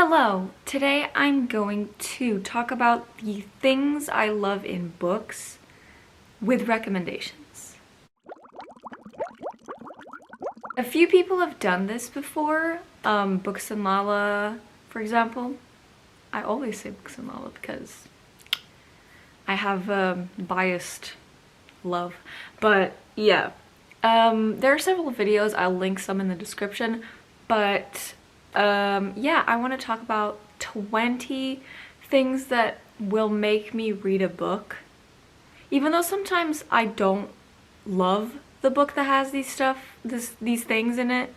Hello! Today I'm going to talk about the things I love in books with recommendations. A few people have done this before, Books and Lala, for example. I always say Books and Lala because I have biased love, but yeah. There are several videos, I'll link some in the description, but yeah, I want to talk about 20 things that will make me read a book. Even though sometimes I don't love the book that has these things in it,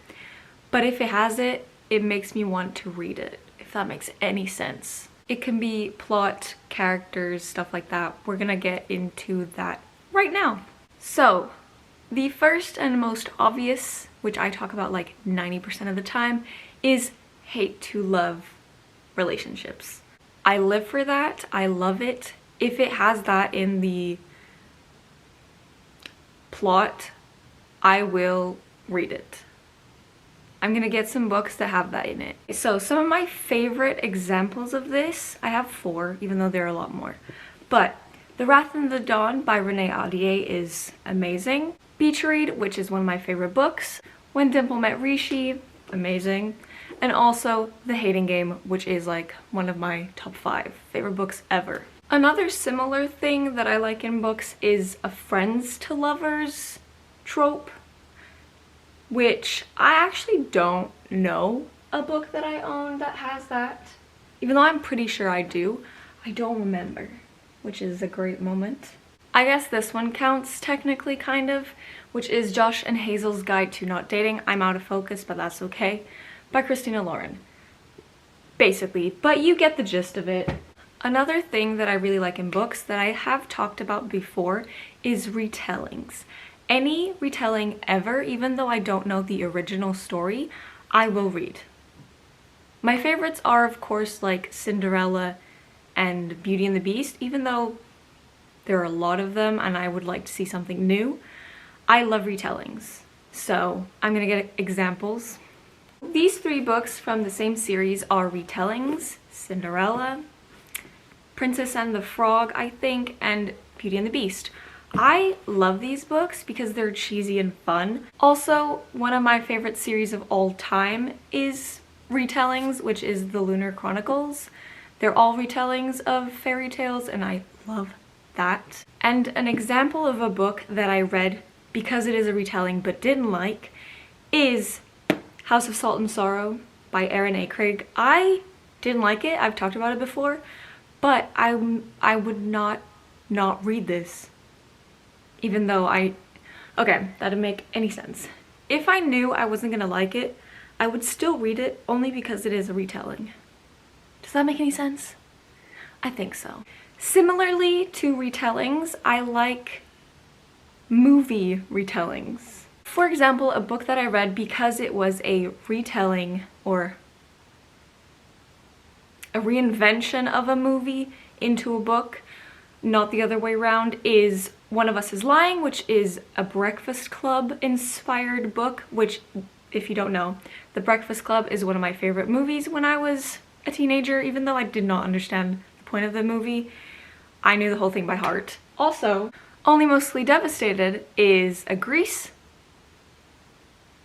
but if it has it, it makes me want to read it, if that makes any sense. It can be plot, characters, stuff like that. We're gonna get into that right now. So, the first and most obvious, which I talk about like 90% of the time, is hate to love relationships. I live for that. I love it. If it has that in the plot, I will read it. I'm gonna get some books that have that in it. So some of my favorite examples of this, I have 4, even though there are a lot more. But The Wrath and the Dawn by Renee Ahdieh is amazing. Beach Read, which is one of my favorite books. When Dimple Met Rishi, amazing. And also The Hating Game, which is like one of my top 5 favorite books ever. Another similar thing that I like in books is a friends to lovers trope, which I actually don't know a book that I own that has that. Even though I'm pretty sure I do, I don't remember, which is a great moment. I guess this one counts technically, kind of, which is Josh and Hazel's Guide to Not Dating. I'm out of focus, but that's okay, by Christina Lauren. Basically, but you get the gist of it. Another thing that I really like in books that I have talked about before is retellings. Any retelling ever, even though I don't know the original story, I will read. My favorites are, of course, like Cinderella and Beauty and the Beast, even though there are a lot of them and I would like to see something new. I love retellings, so I'm gonna get examples. These 3 books from the same series are Retellings, Cinderella, Princess and the Frog, I think, and Beauty and the Beast. I love these books because they're cheesy and fun. Also, one of my favorite series of all time is Retellings, which is the Lunar Chronicles. They're all retellings of fairy tales and I love that. And an example of a book that I read because it is a retelling but didn't like is House of Salt and Sorrow by Erin A. Craig. I didn't like it, I've talked about it before, but I would not read this. Even though okay, that didn't make any sense. If I knew I wasn't gonna like it, I would still read it only because it is a retelling. Does that make any sense? I think so. Similarly to retellings, I like movie retellings. For example, a book that I read because it was a retelling or a reinvention of a movie into a book, not the other way around, is One of Us is Lying, which is a Breakfast Club inspired book, which, if you don't know, The Breakfast Club is one of my favorite movies when I was a teenager. Even though I did not understand the point of the movie, I knew the whole thing by heart. Also, Only Mostly Devastated is a Grease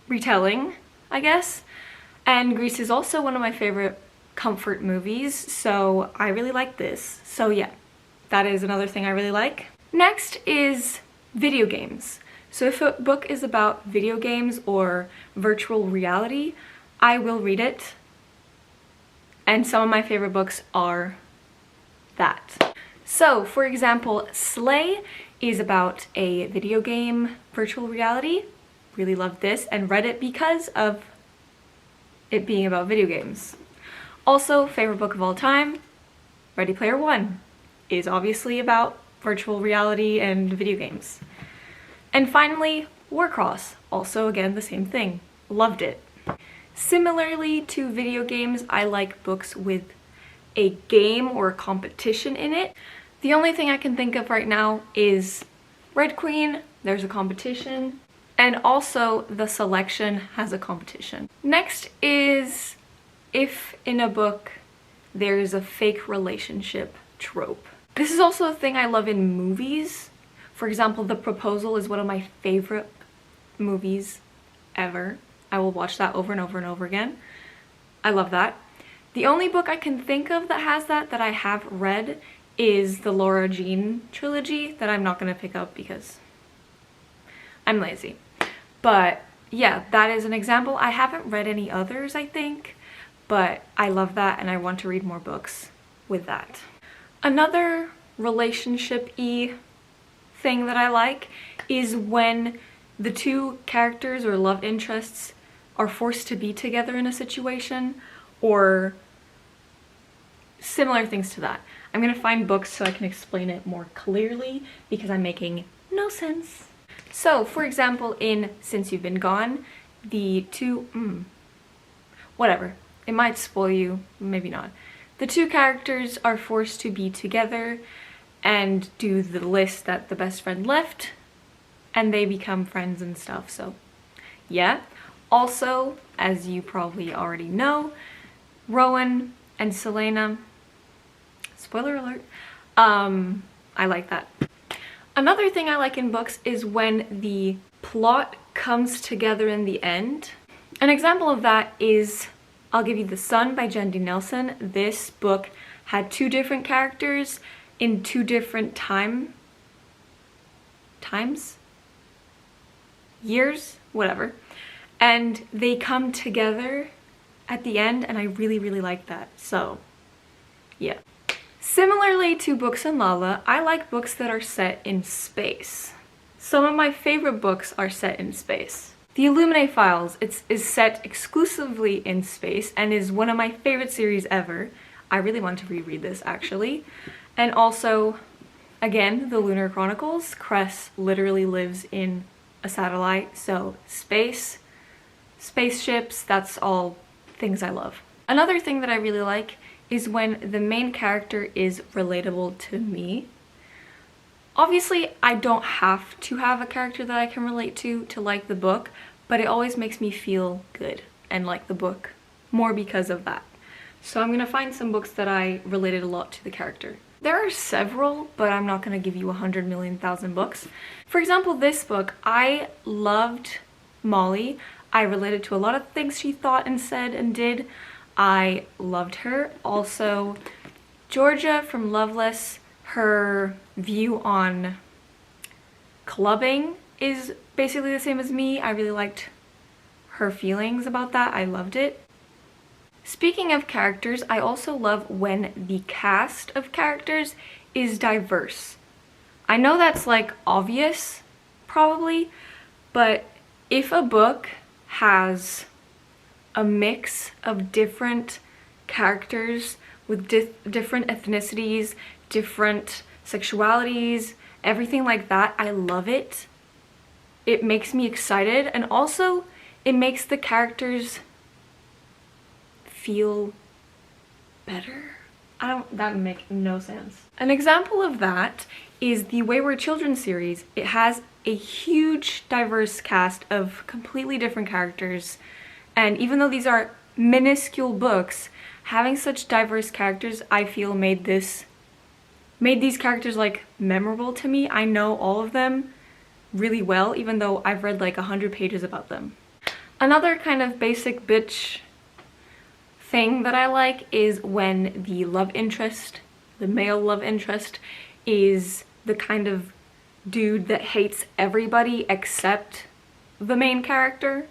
retelling, I guess, and Grease is also one of my favorite comfort movies, so I really like this. So yeah, that is another thing I really like. Next is video games. So if a book is about video games or virtual reality, I will read it. And some of my favorite books are that. So for example, Slay is about a video game virtual reality. Really loved this and read it because of it being about video games. Also, favorite book of all time, Ready Player One, is obviously about virtual reality and video games. And finally, Warcross, also again the same thing, loved it. Similarly to video games, I like books with a game or a competition in it. The only thing I can think of right now is Red Queen, there's a competition, and also The Selection has a competition. Next is if in a book there's a fake relationship trope. This is also a thing I love in movies. For example, The Proposal is one of my favorite movies ever. I will watch that over and over and over again. I love that. The only book I can think of that has that I have read is the Laura Jean trilogy that I'm not going to pick up because I'm lazy. But yeah, that is an example. I haven't read any others, I think, but I love that and I want to read more books with that. Another relationship-y thing that I like is when the two characters or love interests are forced to be together in a situation, or similar things to that. I'm gonna find books so I can explain it more clearly because I'm making no sense. So, for example, in Since You've Been Gone, the two, whatever, it might spoil you, maybe not. The two characters are forced to be together and do the list that the best friend left, and they become friends and stuff, so yeah. Also, as you probably already know, Rowan and Selena, spoiler alert, I like that. Another thing I like in books is when the plot comes together in the end. An example of that is, I'll give you The Sun by Jen D. Nelson. This book had two different characters in two different times? Years? Whatever. And they come together at the end, and I really, really like that. So, yeah. Similarly to books and Lala, I like books that are set in space. Some of my favorite books are set in space. The Illuminae Files is set exclusively in space and is one of my favorite series ever. I really want to reread this, actually. And also, again, the Lunar Chronicles. Cress literally lives in a satellite, so space, spaceships, that's all things I love. Another thing that I really like is when the main character is relatable to me. Obviously, I don't have to have a character that I can relate to like the book, but it always makes me feel good and like the book more because of that. So I'm gonna find some books that I related a lot to the character. There are several, but I'm not gonna give you 100,000,000 books. For example, this book, I loved Molly. I related to a lot of things she thought and said and did. I loved her. Also, Georgia from Loveless, her view on clubbing is basically the same as me. I really liked her feelings about that. I loved it. Speaking of characters, I also love when the cast of characters is diverse. I know that's like obvious, probably, but if a book has a mix of different characters with different ethnicities, different sexualities, everything like that, I love it. It makes me excited, and also it makes the characters feel better. That would make no sense. An example of that is the Wayward Children series. It has a huge diverse cast of completely different characters, and even though these are minuscule books, having such diverse characters, I feel made these characters like memorable to me. I know all of them really well, even though I've read like 100 pages about them. Another kind of basic bitch thing that I like is when the love interest, the male love interest, is the kind of dude that hates everybody except the main character.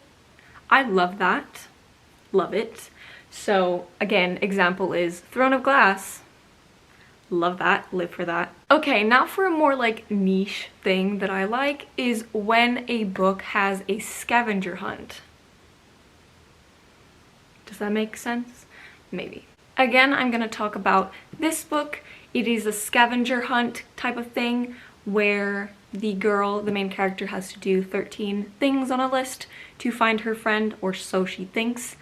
I love that. Love it. So again, example is Throne of Glass. Love that. Live for that. Okay, now for a more like niche thing that I like is when a book has a scavenger hunt. Does that make sense? Maybe. Again, I'm going to talk about this book. It is a scavenger hunt type of thing where the girl, the main character, has to do 13 things on a list to find her friend, or so she thinks.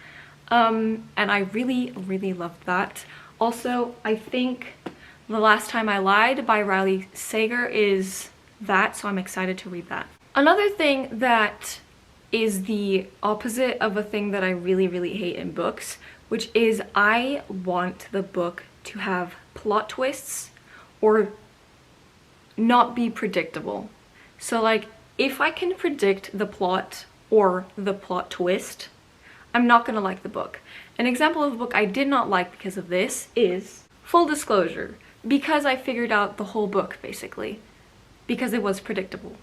And I really, really loved that. Also, I think The Last Time I Lied by Riley Sager is that, so I'm excited to read that. Another thing that is the opposite of a thing that I really, really hate in books which is I want the book to have plot twists or not be predictable. So like, if I can predict the plot or the plot twist, I'm not gonna like the book. An example of a book I did not like because of this is, full disclosure, because I figured out the whole book basically, because it was predictable.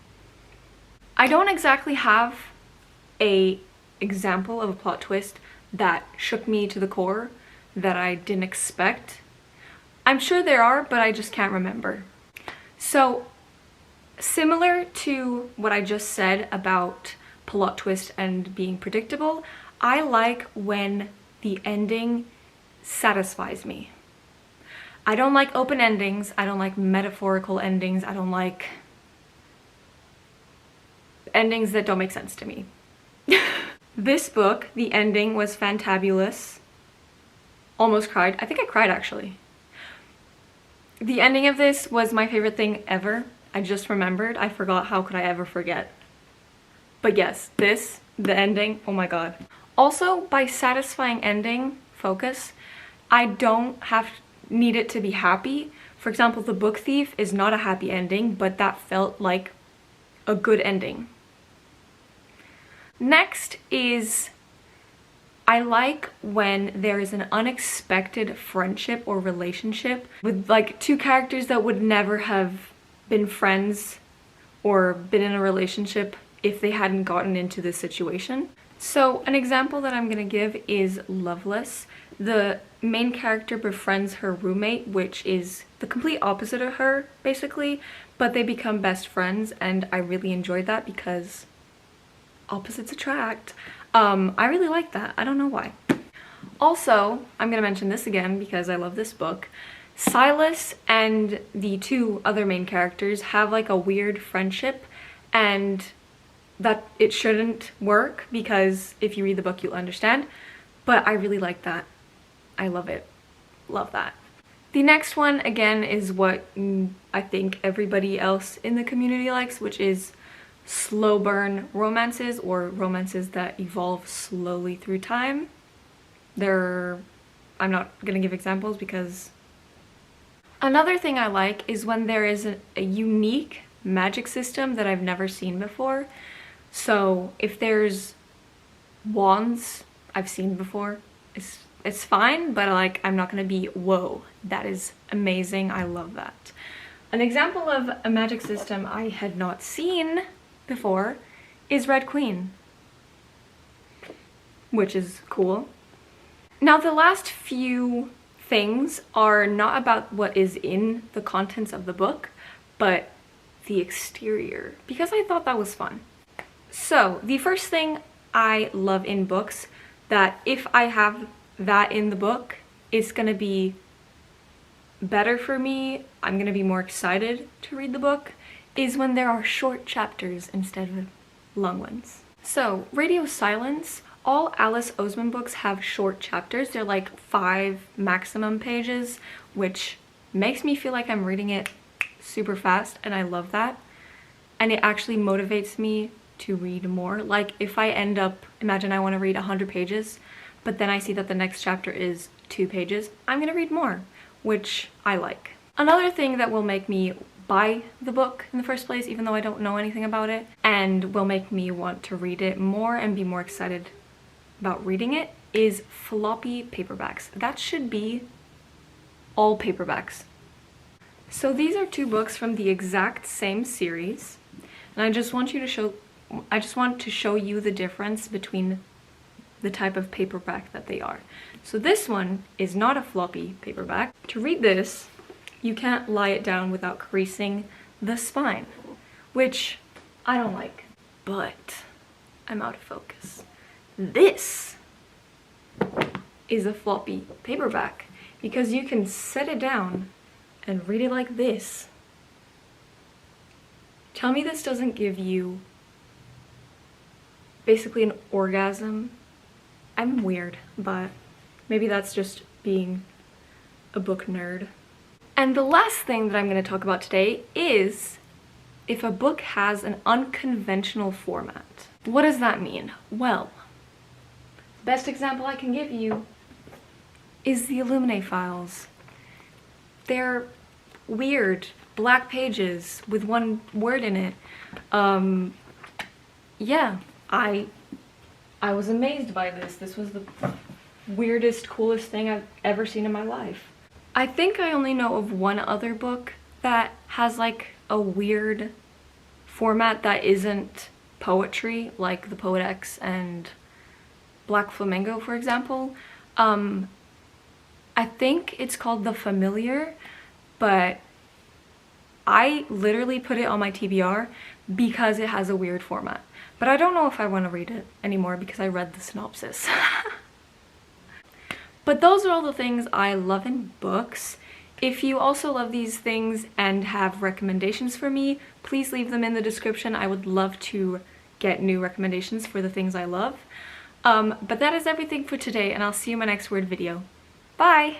I don't exactly have a example of a plot twist that shook me to the core that I didn't expect. I'm sure there are, but I just can't remember. So, similar to what I just said about plot twist and being predictable, I like when the ending satisfies me. I don't like open endings, I don't like metaphorical endings, I don't like endings that don't make sense to me. This book, the ending was fantabulous. Almost cried. I think I cried actually. The ending of this was my favorite thing ever. I just remembered. I forgot. How could I ever forget? But yes, this, the ending, oh my god. Also, by satisfying ending focus, I don't need it to be happy. For example, The Book Thief is not a happy ending, but that felt like a good ending. Next is, I like when there is an unexpected friendship or relationship with like two characters that would never have been friends or been in a relationship if they hadn't gotten into this situation. So an example that I'm gonna give is Loveless. The main character befriends her roommate, which is the complete opposite of her, basically, but they become best friends, and I really enjoyed that because opposites attract. I really like that. I don't know why. Also, I'm gonna mention this again because I love this book. Silas and the two other main characters have like a weird friendship, and that it shouldn't work because if you read the book you'll understand, but I really like that. I love it. Love that. The next one again is what I think everybody else in the community likes, which is slow burn romances, or romances that evolve slowly through time. I'm not gonna give examples because... Another thing I like is when there is a unique magic system that I've never seen before. So if there's wands I've seen before, it's fine, but like I'm not gonna be, whoa, that is amazing, I love that. An example of a magic system I had not seen before is Red Queen, which is cool. Now the last few things are not about what is in the contents of the book, but the exterior, because I thought that was fun. So the first thing I love in books, that if I have that in the book, it's gonna be better for me, I'm gonna be more excited to read the book, is when there are short chapters instead of long ones. So, Radio Silence, all Alice Oseman books have short chapters. They're like 5 maximum pages, which makes me feel like I'm reading it super fast, and I love that. And it actually motivates me to read more. Like if I end up, imagine I want to read 100 pages, but then I see that the next chapter is 2 pages, I'm gonna read more, which I like. Another thing that will make me buy the book in the first place, even though I don't know anything about it, and will make me want to read it more and be more excited about reading it, is floppy paperbacks. That should be all paperbacks. So these are 2 books from the exact same series, and I just want to show you the difference between the type of paperback that they are. So this one is not a floppy paperback. To read this, you can't lie it down without creasing the spine, which I don't like, but I'm out of focus. This is a floppy paperback because you can set it down and read it like this. Tell me this doesn't give you basically an orgasm. I'm weird, but maybe that's just being a book nerd. And the last thing that I'm going to talk about today is if a book has an unconventional format. What does that mean? Well, the best example I can give you is the Illuminae Files. They're weird black pages with one word in it. Yeah, I was amazed by this. This was the weirdest, coolest thing I've ever seen in my life. I think I only know of one other book that has like a weird format that isn't poetry, like The Poet X and Black Flamingo, for example. I think it's called The Familiar, but I literally put it on my TBR because it has a weird format. But I don't know if I want to read it anymore because I read the synopsis. But those are all the things I love in books. If you also love these things and have recommendations for me, please leave them in the description. I would love to get new recommendations for the things I love. But that is everything for today, and I'll see you in my next word video. Bye!